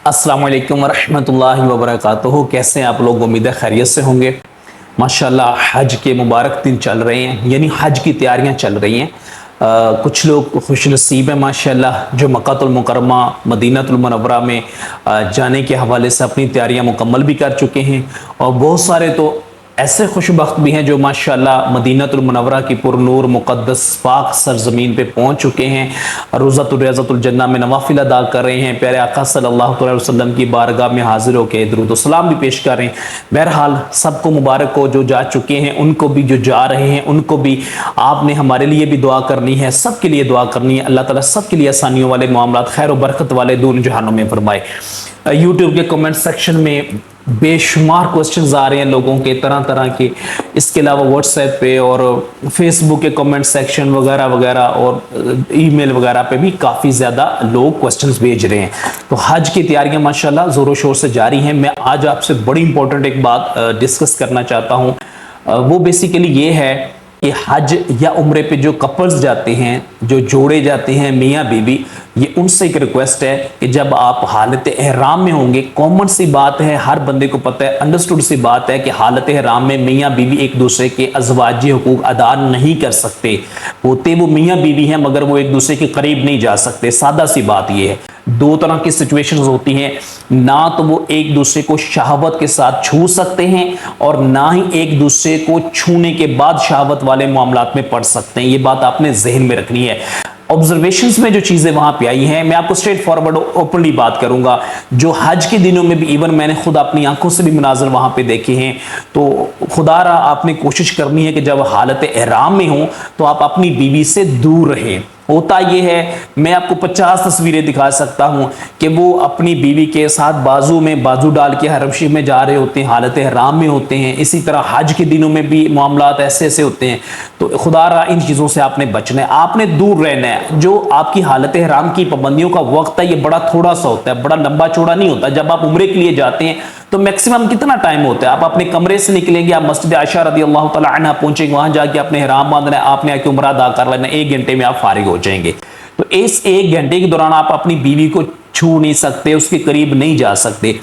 अस्सलाम वालेकुम वरहमतुल्लाहि वबरकातुहू। कैसे हैं आप लोग? उम्मीद है खैरियत से होंगे। माशाल्लाह हज के मुबारक दिन चल रहे हैं, यानी हज की तैयारियां चल रही हैं। कुछ लोग खुश नसीब हैं माशाल्लाह, जो मक्कातुल मुकर्रमा मदीनातुल मुनव्वरा में जाने के हवाले से अपनी तैयारियां मुकम्मल भी कर चुके हैं, और बहुत सारे तो ऐसे खुशबख्त भी हैं जो माशाल्लाह मदीनातुल मुनव्वरा की पुरनूर मुक़द्दस पाक सरजमीन पे पहुंच चुके हैं। रोज़तुल रियाज़तुल जन्नह में नवाफिल अदा कर रहे हैं, प्यारे आका सल्लल्लाहु अलैहि वसल्लम की बारगाह में हाजिर होकर दुरूद व सलाम भी पेश कर रहे हैं। बहरहाल सबको मुबारक हो, जो जा चुके हैं उनको भी, जो जा रहे हैं उनको भी। आपने हमारे लिए भी दुआ करनी है, सबके लिए दुआ करनी है। अल्लाह ताला सबके लिए आसानियों वाले मामलात, खैर व बरकत वाले दूर जहानों में फरमाए। यूट्यूब के कमेंट सेक्शन में बेशुमार क्वेश्चंस आ रहे हैं लोगों के, तरह तरह के। इसके अलावा व्हाट्सएप पे और फेसबुक के कमेंट सेक्शन वगैरह वगैरह और ईमेल वगैरह पे भी काफ़ी ज़्यादा लोग क्वेश्चंस भेज रहे हैं। तो हज की तैयारियां माशाल्लाह ज़ोरों शोर से जारी हैं। मैं आज आपसे बड़ी इंपॉर्टेंट एक बात डिस्कस करना चाहता हूँ। वो बेसिकली ये है कि हज या उम्रे पे जो कपल्स जाते हैं, जो जोड़े जाते हैं मियाँ बीवी, ये उनसे एक रिक्वेस्ट है कि जब आप हालत एहराम में होंगे, कॉमन सी बात है, हर बंदे को पता है, अंडरस्टूड सी बात है कि हालत एहराम में मियाँ बीवी एक दूसरे के अज़वाजी हुकूक अदा नहीं कर सकते। होते वो मियाँ बीवी हैं मगर वो एक दूसरे के करीब नहीं जा सकते। सादा सी बात ये है। दो तरह की सिचुएशंस होती हैं, ना तो वो एक दूसरे को शहावत के साथ छू सकते हैं और ना ही एक दूसरे को छूने के बाद शहावत वाले मामलात में पड़ सकते हैं। ये बात आपने जहन में रखनी है। ऑब्जर्वेशंस में जो चीजें वहां पे आई हैं, मैं आपको स्ट्रेट फॉरवर्ड ओपनली बात करूंगा। जो हज के दिनों में भी इवन मैंने खुद अपनी आंखों से भी मुनाजर वहां पे देखे हैं। तो खुदारा आपने कोशिश करनी है कि जब हालत एहराम में हो तो आप अपनी बीवी से दूर रहें। होता यह है, मैं आपको 50 तस्वीरें दिखा सकता हूं कि वो अपनी बीवी के साथ बाजू में बाजू डाल के हरम शरीफ में जा रहे होते हैं, हालत एहराम में होते हैं। इसी तरह हज के दिनों में भी मामलात ऐसे ऐसे होते हैं। तो खुदारा इन चीज़ों से आपने बचना है, आपने दूर रहना है। जो आपकी हालत एहराम की पाबंदियों का वक्त है, ये बड़ा थोड़ा सा होता है, बड़ा लंबा चौड़ा नहीं होता। जब आप उम्रे के लिए जाते हैं तो मैक्सिमम कितना टाइम होता है? आप अपने कमरे से निकलेंगे, आप मस्जिद आयशा रदी अल्लाह तआला अन्हा पहुंचेंगे, वहां जाके अपने एहराम बांधना है, आपने आके उम्रा अदा कर लेना, 1 घंटे में आप फारिग हो जाएंगे। तो इस 1 घंटे के दौरान आप अपनी बीवी को छू नहीं सकते, उसके करीब नहीं जा सकते।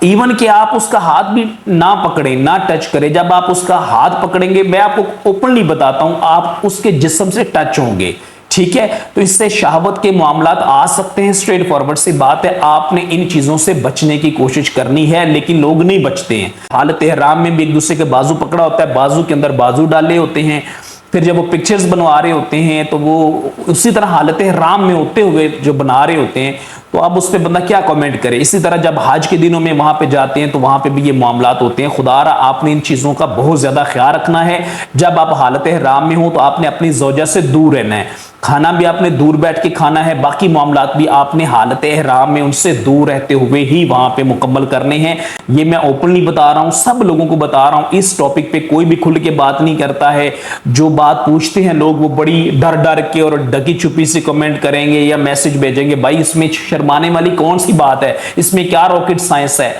इवन कि आप उसका हाथ भी ना पकड़ें, ना टच करें। जब आप उसका हाथ पकड़ेंगे, मैं आपको ओपनली बताता हूं, आप उसके जिस्म से टच होंगे, ठीक है? तो इससे शहावत के मामलात आ सकते हैं। स्ट्रेट फॉरवर्ड सी बात है, आपने इन चीजों से बचने की कोशिश करनी है, लेकिन लोग नहीं बचते हैं। हालत एहराम में भी एक दूसरे के बाजू पकड़ा होता है, बाजू के अंदर बाजू डाले होते हैं। फिर जब वो पिक्चर्स बनवा रहे होते हैं तो वो उसी तरह हालत एहराम में होते हुए जो बना रहे होते हैं, तो अब उस पर बंदा क्या कमेंट करे। इसी तरह जब हज के दिनों में वहां पे जाते हैं तो वहां पे भी ये मामलात होते हैं। खुदारा आपने इन चीजों का बहुत ज्यादा ख्याल रखना है। जब आप हालत एहराम में हो तो आपने अपनी ज़ौजा से दूर रहना है, खाना भी आपने दूर बैठ के खाना है, बाकी मामलात भी आपने हालत एहराम में उनसे दूर रहते हुए ही वहां पे मुकम्मल करने हैं। ये मैं ओपनली बता रहा हूं, सब लोगों को बता रहा हूं। इस टॉपिक पे कोई भी खुल के बात नहीं करता है। जो बात पूछते हैं लोग, वो बड़ी डर डर के और डकी छुपी से कमेंट करेंगे या मैसेज भेजेंगे। भाई इसमें शर्माने वाली कौन सी बात है? इसमें क्या रॉकेट साइंस है?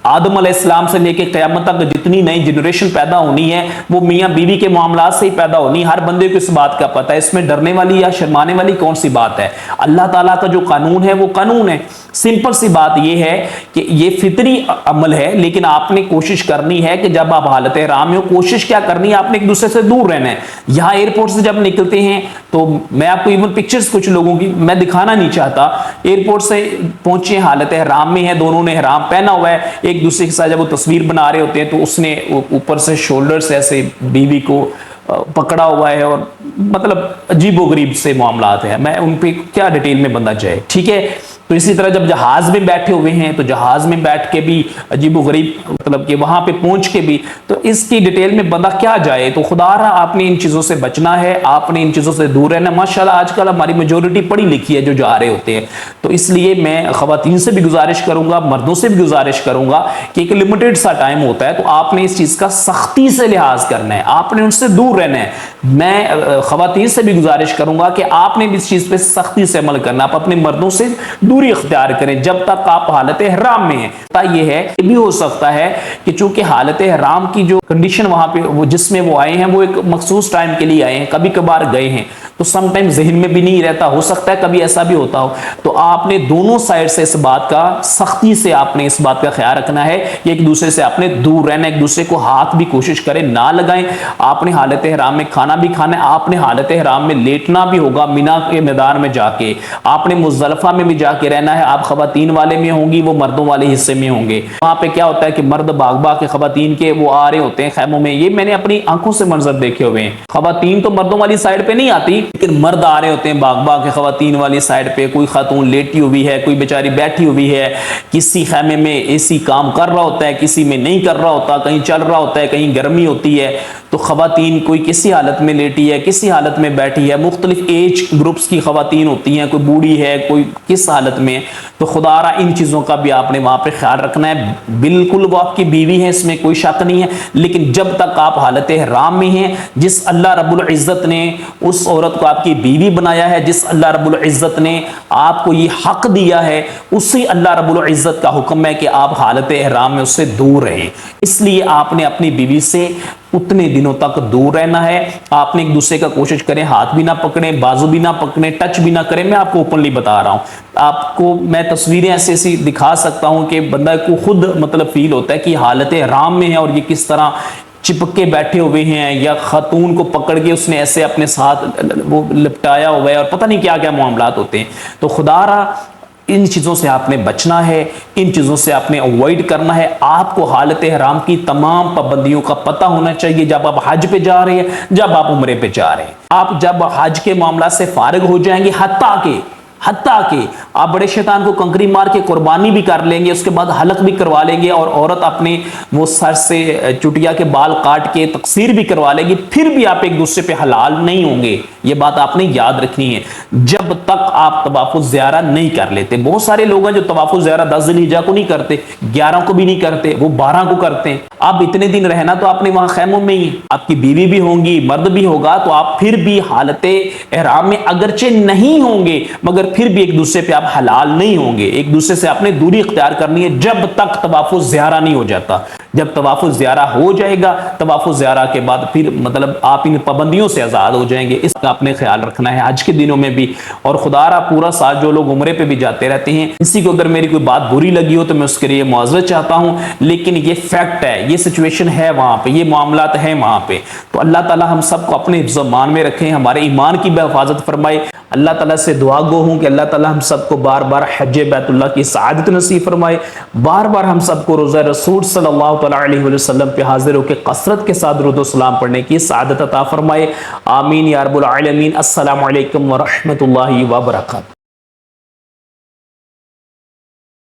आदम अलैहिस्सलाम से लेके क़यामत तक जितनी नई जनरेशन पैदा होनी है, वो मियाँ बीवी के मामलात से ही पैदा होनी। हर बंदे को इस बात का पता है। इसमें डरने वाली या शर्माने वाली कौन सी बात है? अल्लाह ताला का जो कानून है वो कानून है। सिंपल सी बात यह है कि ये फितरी अमल है, लेकिन आपने कोशिश करनी है कि जब आप हालत एहराम में हो, कोशिश क्या करनी है? आपने एक दूसरे से दूर रहना है। यहाँ एयरपोर्ट से जब निकलते हैं तो मैं आपको इवन पिक्चर्स कुछ लोगों की मैं दिखाना नहीं चाहता। एयरपोर्ट से पहुंचे, हालत एहराम में है, दोनों ने एहराम पहना हुआ है, एक दूसरे के साथ जब वो तस्वीर बना रहे होते हैं तो उसने ऊपर से शोल्डर से ऐसे बीवी को पकड़ा हुआ है, और मतलब अजीबोगरीब से मामलात है। मैं उन पे क्या डिटेल में बंदा जाए, ठीक है? तो इसी तरह जब जहाज में बैठे हुए हैं तो जहाज में बैठ के भी अजीबोगरीब, मतलब कि वहां पे पहुंच के भी, तो इसकी डिटेल में बंदा क्या जाए? तो खुदारा आपने इन चीजों से बचना है, आपने इन चीजों से दूर रहना। माशाल्लाह आजकल हमारी मेजोरिटी पढ़ी लिखी है जो जा रहे होते हैं। तो इसलिए मैं खवातीन से भी गुजारिश करूंगा, मर्दों से भी गुजारिश करूंगा कि एक लिमिटेड सा टाइम होता है, तो आपने इस चीज का सख्ती से लिहाज करना है, आपने उनसे दूर रहना है। मैं खवातीन से भी गुजारिश करूंगा कि आपने भी इस चीज पे सख्ती से अमल करना। आप अपने मर्दों से दूरी इख्तियार करें जब तक आप हालत एहराम में हैं। ये है, ये भी हो सकता है कि चूंकि हालत एहराम की जो कंडीशन वहां पे वो जिसमें वो आए हैं, वो एक मखसूस टाइम के लिए आए हैं, कभी कभार गए हैं, तो समटाइम जहन में भी नहीं रहता, हो सकता है कभी ऐसा भी होता हो। तो आपने दोनों साइड से इस बात का सख्ती से आपने इस बात का ख्याल रखना है कि एक दूसरे से आपने दूर रहना, एक दूसरे को हाथ भी कोशिश करें ना लगाएं। आपने हालत हराम में खाना भी खाना है, आपने हालत हराम में लेटना भी होगा मिना के मैदान में जाके, आपने मुजदलिफा में भी जाके रहना है। आप खवातीन वाले में होंगी, वो मर्दों वाले हिस्से में होंगे। वहां पे क्या होता है कि मर्द भाग भाग के खवातीन के वो आ रहे होते हैं खैमों में, ये मैंने अपनी आंखों से मंजर देखे हुए हैं। खवातीन तो मर्दों वाली साइड पे नहीं आती, लेकिन मर्द आ रहे होते हैं भाग भाग के खवातीन वाली साइड पे। कोई खातून लेटी हुई है, कोई बेचारी बैठी हुई है, किसी खैमे में एसी काम कर रहा होता है, किसी में नहीं कर रहा होता, कहीं चल रहा होता है, कहीं गर्मी होती है। तो खवातीन कोई किसी हालत में लेटी है, किसी हालत में बैठी है, मुख्तलिफ एज ग्रुप्स की खवातीन होती हैं, कोई बूढ़ी है, कोई किस हालत में। तो खुदारा इन चीज़ों का भी आपने वहाँ पे ख्याल रखना है। बिल्कुल वो आपकी बीवी है, इसमें कोई शक नहीं है, लेकिन जब तक आप हालत हराम में हैं, जिस अल्लाह रब्बुल इज़्ज़त ने उस औरत को आपकी बीवी बनाया है, जिस अल्लाह रब्बुल इज़्ज़त ने आपको ये हक दिया है, उसी अल्लाह रब्बुल इज़्ज़त का हुक्म है कि आप हालत हराम में उससे दूर रहें। इसलिए आपने अपनी बीवी से उतने दिनों तक दूर रहना है। आपने एक दूसरे का कोशिश करें, हाथ भी ना पकड़े, बाजू भी ना पकड़े, टच भी ना करें। मैं आपको ओपनली बता रहा हूं, आपको मैं तस्वीरें ऐसी ऐसी दिखा सकता हूं कि बंदा को खुद मतलब फील होता है कि हालत हराम में है और ये किस तरह चिपके बैठे हुए हैं, या खातून को पकड़ के उसने ऐसे अपने साथ वो लिपटाया हुआ है और पता नहीं क्या क्या मामलात होते हैं। तो खुदारा इन चीज़ों से आपने बचना है, इन चीज़ों से आपने अवॉइड करना है। आपको हालत हराम की तमाम पाबंदियों का पता होना चाहिए जब आप हज पे जा रहे हैं, जब आप उम्रे पे जा रहे हैं। आप जब हज के मामला से फारिग हो जाएंगे, हत्ता के आप बड़े शैतान को कंकरी मार के कुर्बानी भी कर लेंगे, उसके बाद हलक भी करवा लेंगे, और औरत अपने वो सर से चुटिया के बाल काट के तकसीर भी करवा लेगी, फिर भी आप एक दूसरे पे हलाल नहीं होंगे। ये बात आपने याद रखनी है जब तक आप तवाफुल ज़ियारा नहीं कर लेते। बहुत सारे लोग हैं जो तवाफुल ज़ियारा 10 ज़िलहिज्जा को नहीं करते, 11 को भी नहीं करते, वो 12 को करते हैं। आप इतने दिन रहना तो आपने वहां खैमों में ही, आपकी बीवी भी होंगी, मर्द भी होगा, तो आप फिर भी हालत एहराम में अगरचे नहीं होंगे, मगर फिर भी एक दूसरे पे आप हलाल नहीं होंगे। एक दूसरे से आपने दूरी इख्तियार करनी है जब तक तवाफुल ज़ियारा नहीं हो जाता। जब तवाफुल ज़ियारा हो जाएगा, तवाफुल ज़ियारा के बाद फिर मतलब आप इन पाबंदियों से आज़ाद हो जाएंगे। इसका आपने ख्याल रखना है हज के दिनों में भी। और खुदारा पूरा साल जो लोग उम्रे पे भी जाते रहते हैं, किसी को अगर मेरी कोई बात बुरी लगी हो तो मैं उसके लिए मुआवज़त चाहता हूँ, लेकिन ये फैक्ट है, ये सिचुएशन है वहाँ पे, ये मामलात हैं वहाँ पे। तो अल्लाह ताला हम सबको अपने हिफ्ज़-ओ-मान में रखें, हमारे ईमान की भी हिफाजत फरमाए। अल्लाह ताला से दुआ गो हूँ कि अल्लाह ताला हम सबको बार बार हज बैतुल्लाह की सआदत नसीब फरमाए, बार बार हम सबको रोज़ा रसूल सल्लल्लाहु अलैहि वसल्लम पे हाजिर होकर कसरत के साथ दुरूद व सलाम पढ़ने की सआदत अता फरमाए। आमीन या रब्बुल आलमीन। अस्सलामु अलैकुम व रहमतुल्लाहि व बरकातहू।